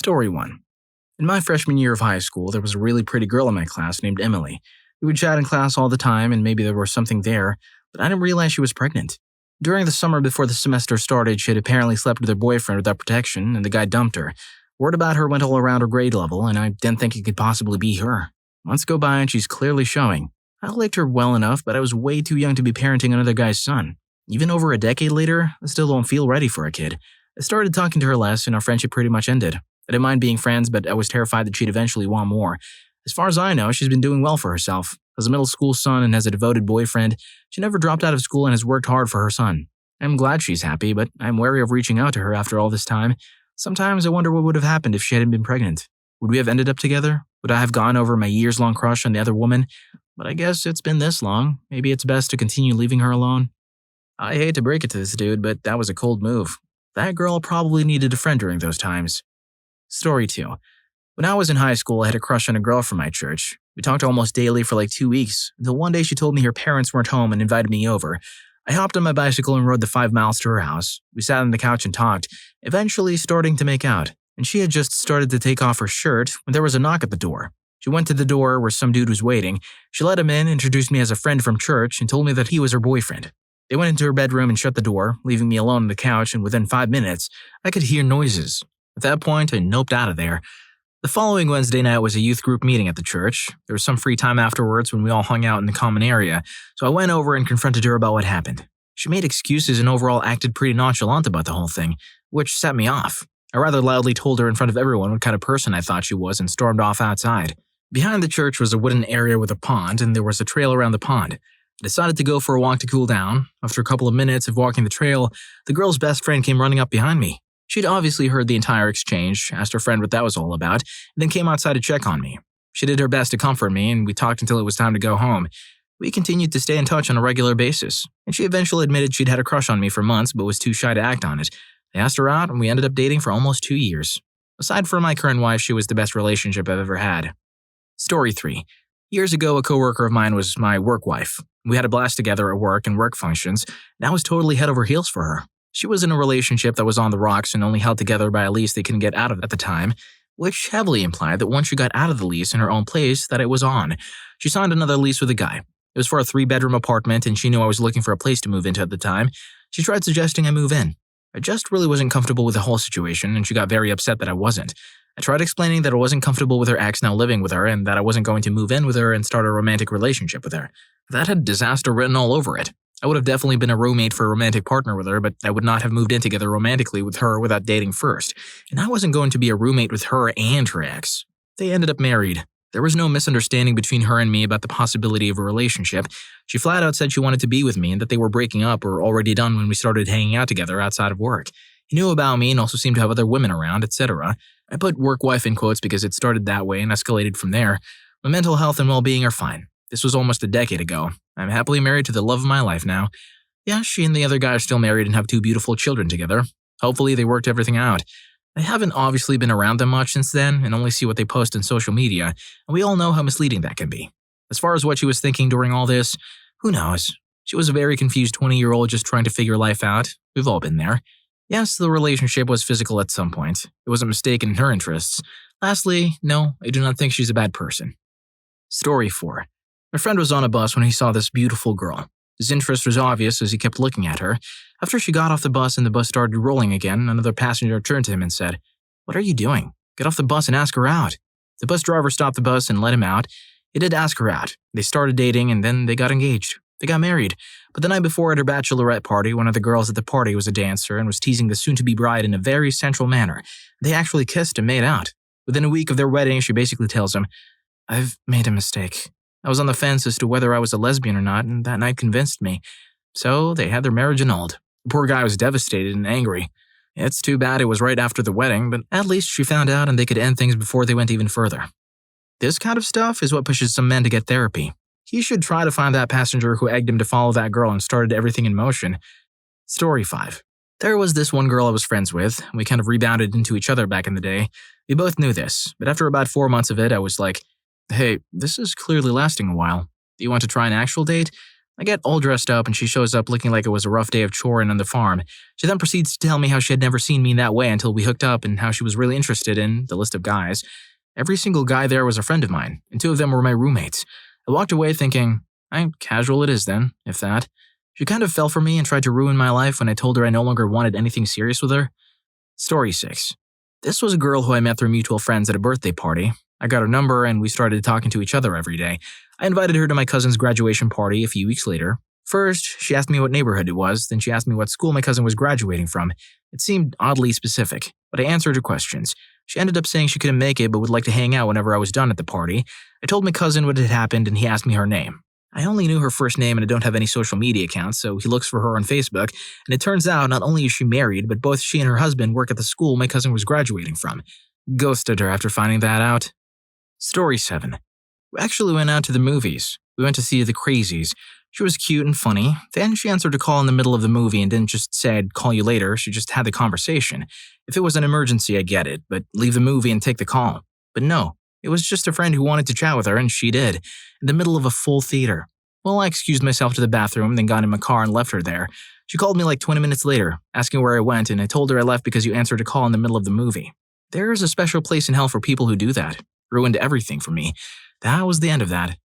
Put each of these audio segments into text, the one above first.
Story 1. In my freshman year of high school, there was a really pretty girl in my class named Emily. We would chat in class all the time, and maybe there was something there, but I didn't realize she was pregnant. During the summer before the semester started, she had apparently slept with her boyfriend without protection, and the guy dumped her. Word about her went all around her grade level, and I didn't think it could possibly be her. Months go by, and she's clearly showing. I liked her well enough, but I was way too young to be parenting another guy's son. Even over a decade later, I still don't feel ready for a kid. I started talking to her less, and our friendship pretty much ended. I didn't mind being friends, but I was terrified that she'd eventually want more. As far as I know, she's been doing well for herself. Has a middle school son and has a devoted boyfriend. She never dropped out of school and has worked hard for her son. I'm glad she's happy, but I'm wary of reaching out to her after all this time. Sometimes I wonder what would have happened if she hadn't been pregnant. Would we have ended up together? Would I have gone over my years-long crush on the other woman? But I guess it's been this long. Maybe it's best to continue leaving her alone. I hate to break it to this dude, but that was a cold move. That girl probably needed a friend during those times. Story 2. When I was in high school, I had a crush on a girl from my church. We talked almost daily for like 2 weeks, until one day she told me her parents weren't home and invited me over. I hopped on my bicycle and rode the 5 miles to her house. We sat on the couch and talked, eventually starting to make out. And she had just started to take off her shirt when there was a knock at the door. She went to the door where some dude was waiting. She let him in, introduced me as a friend from church, and told me that he was her boyfriend. They went into her bedroom and shut the door, leaving me alone on the couch, and within 5 minutes, I could hear noises. At that point, I noped out of there. The following Wednesday night was a youth group meeting at the church. There was some free time afterwards when we all hung out in the common area, so I went over and confronted her about what happened. She made excuses and overall acted pretty nonchalant about the whole thing, which set me off. I rather loudly told her in front of everyone what kind of person I thought she was and stormed off outside. Behind the church was a wooden area with a pond, and there was a trail around the pond. I decided to go for a walk to cool down. After a couple of minutes of walking the trail, the girl's best friend came running up behind me. She'd obviously heard the entire exchange, asked her friend what that was all about, and then came outside to check on me. She did her best to comfort me, and we talked until it was time to go home. We continued to stay in touch on a regular basis, and she eventually admitted she'd had a crush on me for months but was too shy to act on it. I asked her out, and we ended up dating for almost 2 years. Aside from my current wife, she was the best relationship I've ever had. Story 3. Years ago, a coworker of mine was my work wife. We had a blast together at work and work functions, and I was totally head over heels for her. She was in a relationship that was on the rocks and only held together by a lease they couldn't get out of at the time, which heavily implied that once she got out of the lease in her own place, that it was on. She signed another lease with a guy. It was for a 3-bedroom apartment, and she knew I was looking for a place to move into at the time. She tried suggesting I move in. I just really wasn't comfortable with the whole situation, and she got very upset that I wasn't. I tried explaining that I wasn't comfortable with her ex now living with her, and that I wasn't going to move in with her and start a romantic relationship with her. That had disaster written all over it. I would have definitely been a roommate for a romantic partner with her, but I would not have moved in together romantically with her without dating first. And I wasn't going to be a roommate with her and her ex. They ended up married. There was no misunderstanding between her and me about the possibility of a relationship. She flat out said she wanted to be with me and that they were breaking up or already done when we started hanging out together outside of work. He knew about me and also seemed to have other women around, etc. I put work wife in quotes because it started that way and escalated from there. My mental health and well-being are fine. This was almost a decade ago. I'm happily married to the love of my life now. Yeah, she and the other guy are still married and have 2 beautiful children together. Hopefully they worked everything out. I haven't obviously been around them much since then and only see what they post on social media, and we all know how misleading that can be. As far as what she was thinking during all this, who knows? She was a very confused 20-year-old just trying to figure life out. We've all been there. Yes, the relationship was physical at some point. It wasn't mistaken in her interests. Lastly, no, I do not think she's a bad person. Story 4. My friend was on a bus when he saw this beautiful girl. His interest was obvious as he kept looking at her. After she got off the bus and the bus started rolling again, another passenger turned to him and said, "What are you doing? Get off the bus and ask her out." The bus driver stopped the bus and let him out. He did ask her out. They started dating and then they got engaged. They got married. But the night before at her bachelorette party, one of the girls at the party was a dancer and was teasing the soon-to-be bride in a very sensual manner. They actually kissed and made out. Within a week of their wedding, she basically tells him, "I've made a mistake. I was on the fence as to whether I was a lesbian or not, and that night convinced me." So they had their marriage annulled. The poor guy was devastated and angry. It's too bad it was right after the wedding, but at least she found out and they could end things before they went even further. This kind of stuff is what pushes some men to get therapy. He should try to find that passenger who egged him to follow that girl and started everything in motion. Story 5. There was this one girl I was friends with. We kind of rebounded into each other back in the day. We both knew this, but after about 4 months of it, I was like, "Hey, this is clearly lasting a while. Do you want to try an actual date?" I get all dressed up and she shows up looking like it was a rough day of choring on the farm. She then proceeds to tell me how she had never seen me in that way until we hooked up and how she was really interested in the list of guys. Every single guy there was a friend of mine, and 2 of them were my roommates. I walked away thinking, casual it is then, if that. She kind of fell for me and tried to ruin my life when I told her I no longer wanted anything serious with her. Story 6. This was a girl who I met through mutual friends at a birthday party. I got her number and we started talking to each other every day. I invited her to my cousin's graduation party a few weeks later. First, she asked me what neighborhood it was, then she asked me what school my cousin was graduating from. It seemed oddly specific, but I answered her questions. She ended up saying she couldn't make it but would like to hang out whenever I was done at the party. I told my cousin what had happened and he asked me her name. I only knew her first name and I don't have any social media accounts, so he looks for her on Facebook, and it turns out not only is she married, but both she and her husband work at the school my cousin was graduating from. Ghosted her after finding that out. Story 7. We actually went out to the movies. We went to see The Crazies. She was cute and funny. Then she answered a call in the middle of the movie and didn't just say I'd call you later, she just had the conversation. If it was an emergency, I get it, but leave the movie and take the call. But no, it was just a friend who wanted to chat with her and she did, in the middle of a full theater. Well, I excused myself to the bathroom, then got in my car and left her there. She called me like 20 minutes later, asking where I went, and I told her I left because you answered a call in the middle of the movie. There is a special place in hell for people who do that. Ruined everything for me. That was the end of that.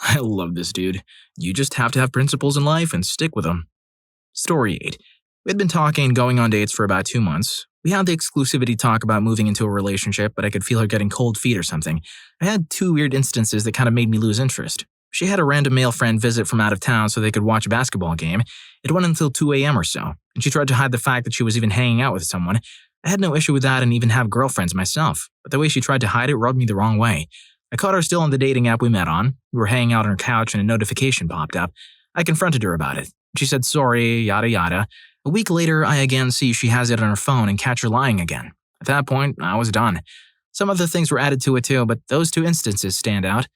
I love this dude. You just have to have principles in life and stick with them. Story 8. We had been talking and going on dates for about 2 months. We had the exclusivity talk about moving into a relationship, but I could feel her getting cold feet or something. I had 2 weird instances that kind of made me lose interest. She had a random male friend visit from out of town so they could watch a basketball game. It went until 2 a.m. or so, and she tried to hide the fact that she was even hanging out with someone. I had no issue with that and even have girlfriends myself, but the way she tried to hide it rubbed me the wrong way. I caught her still on the dating app we met on. We were hanging out on her couch and a notification popped up. I confronted her about it. She said sorry, yada yada. A week later, I again see she has it on her phone and catch her lying again. At that point, I was done. Some other things were added to it too, but those 2 instances stand out.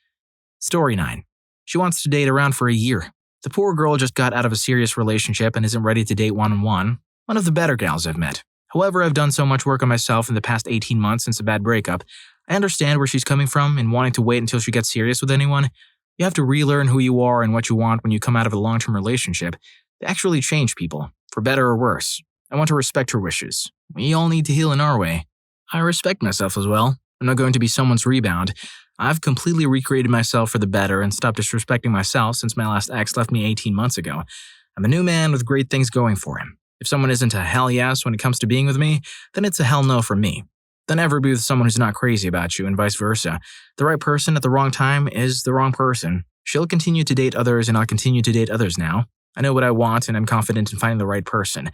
Story 9. She wants to date around for a year. The poor girl just got out of a serious relationship and isn't ready to date one-on-one. One of the better gals I've met. However, I've done so much work on myself in the past 18 months since a bad breakup. I understand where she's coming from and wanting to wait until she gets serious with anyone. You have to relearn who you are and what you want when you come out of a long-term relationship. They actually change people, for better or worse. I want to respect her wishes. We all need to heal in our way. I respect myself as well. I'm not going to be someone's rebound. I've completely recreated myself for the better and stopped disrespecting myself since my last ex left me 18 months ago. I'm a new man with great things going for him. If someone isn't a hell yes when it comes to being with me, then it's a hell no for me. Then never be with someone who's not crazy about you and vice versa. The right person at the wrong time is the wrong person. She'll continue to date others and I'll continue to date others now. I know what I want and I'm confident in finding the right person.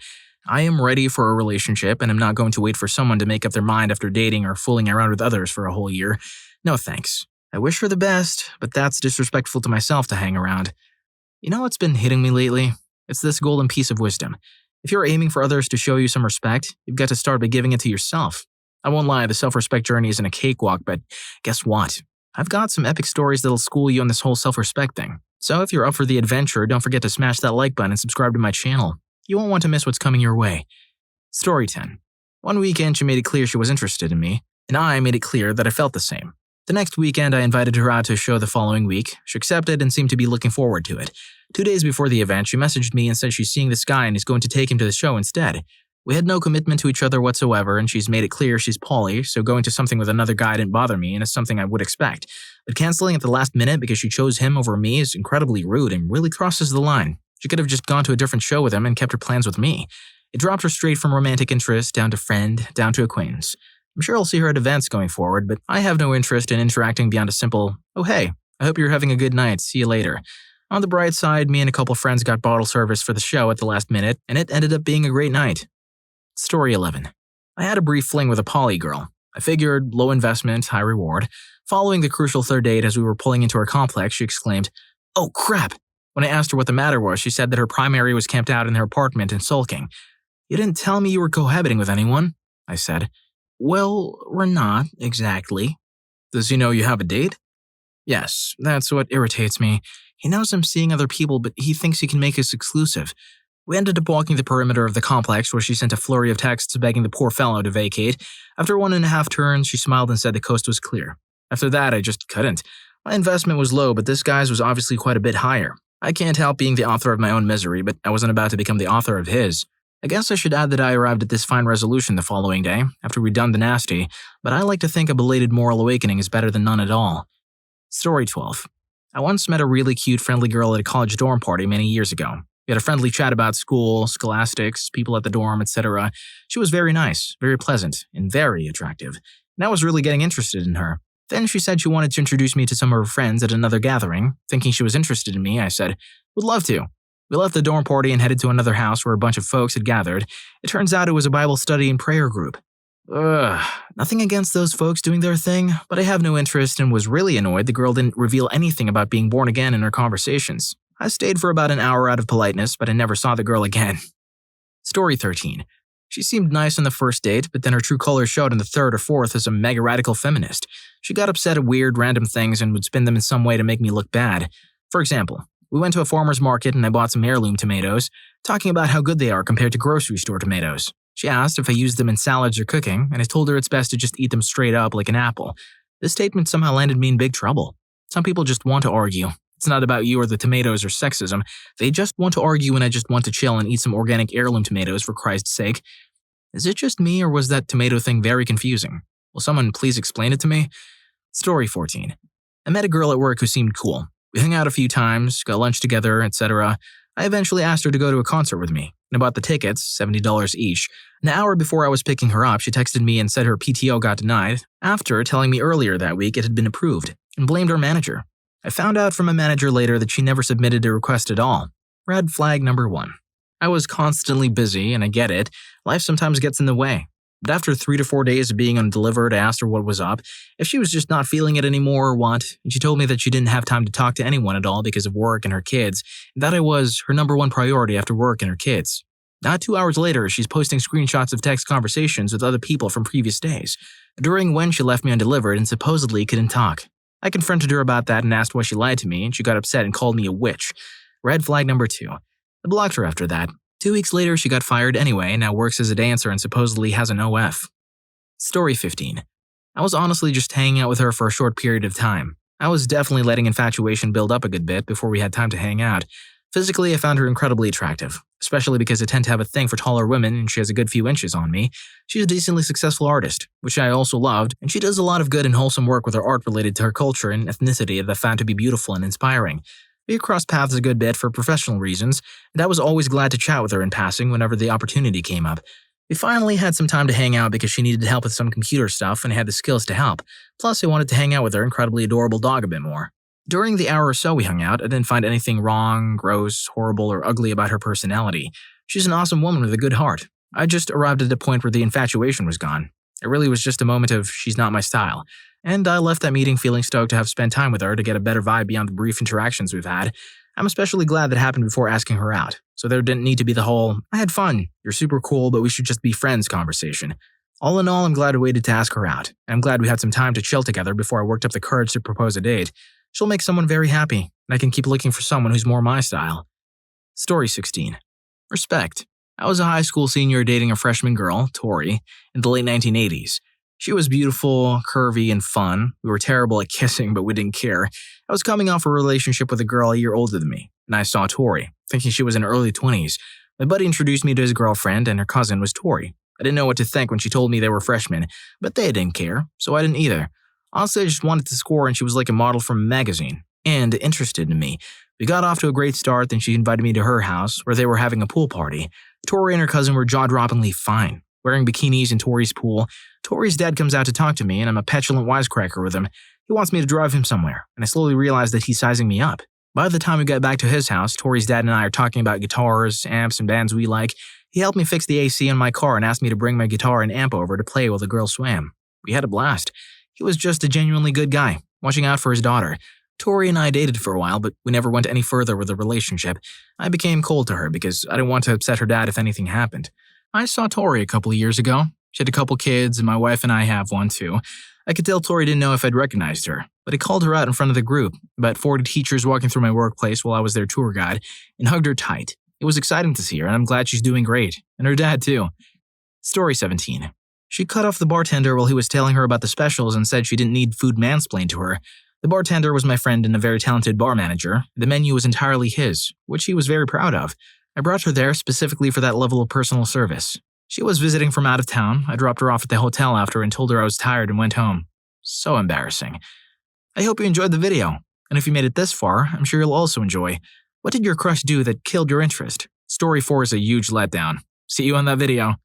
I am ready for a relationship and I'm not going to wait for someone to make up their mind after dating or fooling around with others for a whole year. No thanks. I wish her the best, but that's disrespectful to myself to hang around. You know what's been hitting me lately? It's this golden piece of wisdom. If you're aiming for others to show you some respect, you've got to start by giving it to yourself. I won't lie, the self-respect journey isn't a cakewalk, but guess what? I've got some epic stories that'll school you on this whole self-respect thing. So if you're up for the adventure, don't forget to smash that like button and subscribe to my channel. You won't want to miss what's coming your way. Story 10. One weekend, she made it clear she was interested in me, and I made it clear that I felt the same. The next weekend, I invited her out to a show the following week. She accepted and seemed to be looking forward to it. 2 days before the event, she messaged me and said she's seeing this guy and is going to take him to the show instead. We had no commitment to each other whatsoever, and she's made it clear she's poly, so going to something with another guy didn't bother me and is something I would expect. But canceling at the last minute because she chose him over me is incredibly rude and really crosses the line. She could have just gone to a different show with him and kept her plans with me. It dropped her straight from romantic interest, down to friend, down to acquaintance. I'm sure I'll see her at events going forward, but I have no interest in interacting beyond a simple, "Oh hey, I hope you're having a good night, see you later." On the bright side, me and a couple friends got bottle service for the show at the last minute, and it ended up being a great night. Story 11. I had a brief fling with a poly girl. I figured low investment, high reward. Following the crucial third date as we were pulling into our complex, she exclaimed, "Oh crap!" When I asked her what the matter was, she said that her primary was camped out in her apartment and sulking. "You didn't tell me you were cohabiting with anyone," I said. "Well, we're not, exactly." "Does he know you have a date?" "Yes, that's what irritates me. He knows I'm seeing other people, but he thinks he can make us exclusive." We ended up walking the perimeter of the complex where she sent a flurry of texts begging the poor fellow to vacate. After 1.5 turns, she smiled and said the coast was clear. After that, I just couldn't. My investment was low, but this guy's was obviously quite a bit higher. I can't help being the author of my own misery, but I wasn't about to become the author of his. I guess I should add that I arrived at this fine resolution the following day, after we'd done the nasty, but I like to think a belated moral awakening is better than none at all. Story 12. I once met a really cute, friendly girl at a college dorm party many years ago. We had a friendly chat about school, scholastics, people at the dorm, etc. She was very nice, very pleasant, and very attractive, and I was really getting interested in her. Then she said she wanted to introduce me to some of her friends at another gathering. Thinking she was interested in me, I said, "Would love to." We left the dorm party and headed to another house where a bunch of folks had gathered. It turns out it was a Bible study and prayer group. Nothing against those folks doing their thing, but I have no interest and was really annoyed the girl didn't reveal anything about being born again in her conversations. I stayed for about an hour out of politeness, but I never saw the girl again. Story 13. She seemed nice on the first date, but then her true colors showed in the third or fourth as a mega radical feminist. She got upset at weird, random things and would spin them in some way to make me look bad. For example, we went to a farmer's market and I bought some heirloom tomatoes, talking about how good they are compared to grocery store tomatoes. She asked if I used them in salads or cooking, and I told her it's best to just eat them straight up like an apple. This statement somehow landed me in big trouble. Some people just want to argue. It's not about you or the tomatoes or sexism. They just want to argue and I just want to chill and eat some organic heirloom tomatoes for Christ's sake. Is it just me or was that tomato thing very confusing? Will someone please explain it to me? Story 14. I met a girl at work who seemed cool. We hung out a few times, got lunch together, etc. I eventually asked her to go to a concert with me, and I bought the tickets, $70 each. An hour before I was picking her up, she texted me and said her PTO got denied, after telling me earlier that week it had been approved, and blamed her manager. I found out from a manager later that she never submitted a request at all. Red flag number 1. I was constantly busy, and I get it. Life sometimes gets in the way. But after 3 to 4 days of being undelivered, I asked her what was up, if she was just not feeling it anymore or what, and she told me that she didn't have time to talk to anyone at all because of work and her kids, and that I was her number one priority after work and her kids. Not 2 hours later, she's posting screenshots of text conversations with other people from previous days, during when she left me undelivered and supposedly couldn't talk. I confronted her about that and asked why she lied to me, and she got upset and called me a witch. Red flag number 2. I blocked her after that. 2 weeks later, she got fired anyway and now works as a dancer and supposedly has an OF. Story 15. I was honestly just hanging out with her for a short period of time. I was definitely letting infatuation build up a good bit before we had time to hang out. Physically, I found her incredibly attractive, especially because I tend to have a thing for taller women and she has a good few inches on me. She's a decently successful artist, which I also loved, and she does a lot of good and wholesome work with her art related to her culture and ethnicity that I found to be beautiful and inspiring. We crossed paths a good bit for professional reasons, and I was always glad to chat with her in passing whenever the opportunity came up. We finally had some time to hang out because she needed help with some computer stuff and I had the skills to help. Plus, I wanted to hang out with her incredibly adorable dog a bit more. During the hour or so we hung out, I didn't find anything wrong, gross, horrible, or ugly about her personality. She's an awesome woman with a good heart. I just arrived at a point where the infatuation was gone. It really was just a moment of she's not my style. And I left that meeting feeling stoked to have spent time with her to get a better vibe beyond the brief interactions we've had. I'm especially glad that happened before asking her out, so there didn't need to be the whole, "I had fun, you're super cool, but we should just be friends" conversation. All in all, I'm glad I waited to ask her out. I'm glad we had some time to chill together before I worked up the courage to propose a date. She'll make someone very happy, and I can keep looking for someone who's more my style. Story 16. Respect. I was a high school senior dating a freshman girl, Tori, in the late 1980s. She was beautiful, curvy, and fun. We were terrible at kissing, but we didn't care. I was coming off a relationship with a girl a year older than me, and I saw Tori, thinking she was in her early 20s. My buddy introduced me to his girlfriend, and her cousin was Tori. I didn't know what to think when she told me they were freshmen, but they didn't care, so I didn't either. Honestly, I just wanted to score, and she was like a model from a magazine, and interested in me. We got off to a great start, then she invited me to her house, where they were having a pool party. Tori and her cousin were jaw-droppingly fine, wearing bikinis in Tori's pool. Tori's dad comes out to talk to me, and I'm a petulant wisecracker with him. He wants me to drive him somewhere, and I slowly realize that he's sizing me up. By the time we get back to his house, Tori's dad and I are talking about guitars, amps, and bands we like. He helped me fix the AC in my car and asked me to bring my guitar and amp over to play while the girls swam. We had a blast. He was just a genuinely good guy, watching out for his daughter. Tori and I dated for a while, but we never went any further with the relationship. I became cold to her because I didn't want to upset her dad if anything happened. I saw Tori a couple of years ago. She had a couple kids, and my wife and I have one too. I could tell Tori didn't know if I'd recognized her, but I called her out in front of the group, about 40 teachers walking through my workplace while I was their tour guide, and hugged her tight. It was exciting to see her, and I'm glad she's doing great, and her dad too. Story 17. She cut off the bartender while he was telling her about the specials and said she didn't need food mansplained to her. The bartender was my friend and a very talented bar manager. The menu was entirely his, which he was very proud of. I brought her there specifically for that level of personal service. She was visiting from out of town. I dropped her off at the hotel after and told her I was tired and went home. So embarrassing. I hope you enjoyed the video, and if you made it this far, I'm sure you'll also enjoy. What did your crush do that killed your interest? Story 4 is a huge letdown. See you in that video.